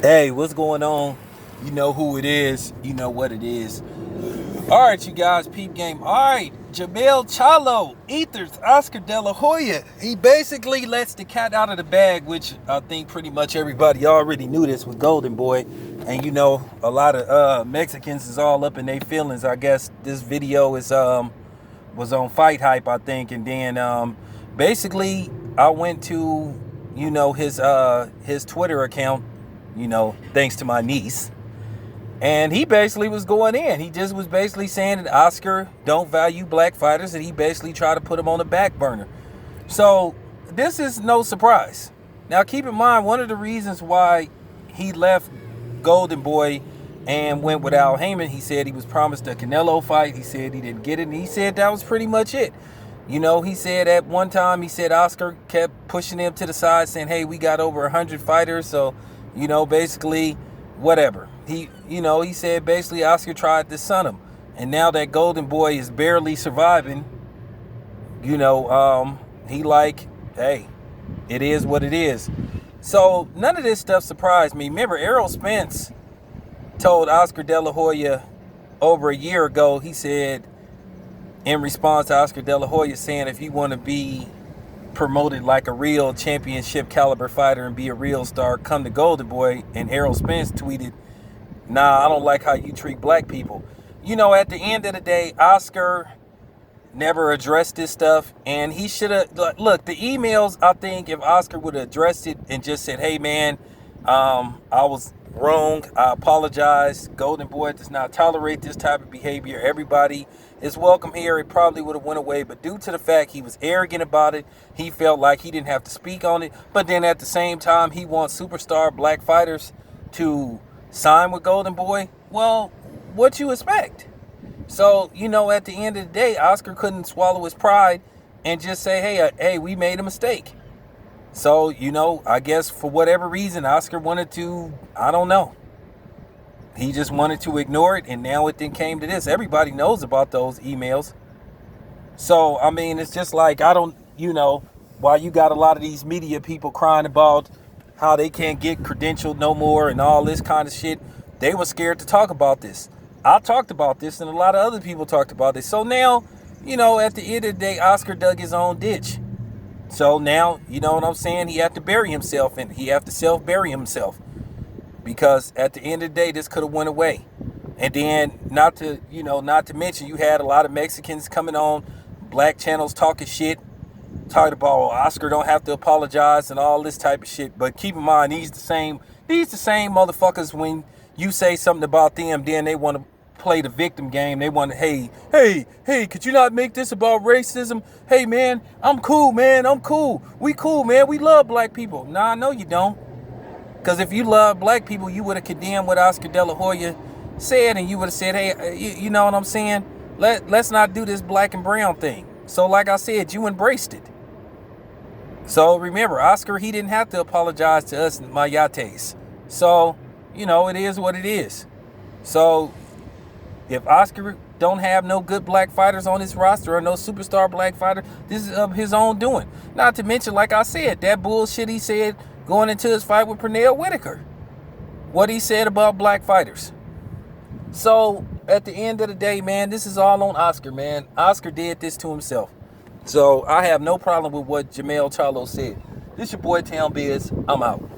Hey, what's going on? You know who it is. You know what it is. All right, you guys, peep game. All right, Jermell Charlo, Ethers, Oscar De La Hoya. He basically lets the cat out of the bag, which I think pretty much everybody already knew this with Golden Boy. And you know, a lot of Mexicans is all up in their feelings. I guess this video is was on Fight Hype, I think. And then basically I went to, you know, his Twitter account, you know, thanks to my niece. And he basically was going in. He just was basically saying that Oscar don't value black fighters, and he basically tried to put him on the back burner. So this is no surprise. Now keep in mind, one of the reasons why he left Golden Boy and went with Al Heyman, he said he was promised a Canelo fight. He said he didn't get it, and he said that was pretty much it. You know, he said at one time, he said Oscar kept pushing him to the side, saying, hey, we got over 100 fighters, so, you know, basically, whatever. He said basically Oscar tried to son him. And now that Golden Boy is barely surviving, you know, he like, hey, it is what it is. So none of this stuff surprised me. Remember, Errol Spence told Oscar De La Hoya over a year ago, he said, in response to Oscar De La Hoya saying, if you want to be promoted like a real championship caliber fighter and be a real star, come to Golden Boy. And Errol Spence tweeted, nah, I don't like how you treat black people. You know, at the end of the day, Oscar never addressed this stuff, and he should have, look, the emails, I think if Oscar would have addressed it and just said, hey man, I was wrong, I apologize, Golden Boy does not tolerate this type of behavior, everybody is welcome here, it probably would have went away. But due to the fact he was arrogant about it, he felt like he didn't have to speak on it. But then at the same time, he wants superstar black fighters to sign with Golden Boy. Well, what you expect? So, you know, at the end of the day, Oscar couldn't swallow his pride and just say, hey, we made a mistake. So, you know, I guess for whatever reason, Oscar wanted to, I don't know. He just wanted to ignore it, and now it then came to this. Everybody knows about those emails. So, I mean, it's just like, I don't, you know, while you got a lot of these media people crying about how they can't get credentialed no more and all this kind of shit, they were scared to talk about this. I talked about this, and a lot of other people talked about this. So now, you know, at the end of the day, Oscar dug his own ditch. So now, you know what I'm saying? He had to bury himself, and he had to self-bury himself. Because at the end of the day, this could have went away. And then, not to mention, you had a lot of Mexicans coming on black channels talking shit, talking about Oscar don't have to apologize and all this type of shit. But keep in mind, these the same motherfuckers, when you say something about them, then they want to play the victim game. They want to, hey, could you not make this about racism? Hey man, I'm cool, man. I'm cool. We cool, man. We love black people. Nah, no, you don't. Because if you love black people, you would have condemned what Oscar De La Hoya said, and you would have said, hey, you know what I'm saying? Let's not do this black and brown thing. So like I said, you embraced it. So remember, Oscar, he didn't have to apologize to us Mayates. So, you know, it is what it is. So if Oscar don't have no good black fighters on his roster or no superstar black fighter, this is of his own doing. Not to mention, like I said, that bullshit he said going into his fight with Pernell Whitaker. What he said about black fighters. So at the end of the day, man, this is all on Oscar, man. Oscar did this to himself. So I have no problem with what Jermell Charlo said. This your boy Town Biz. I'm out.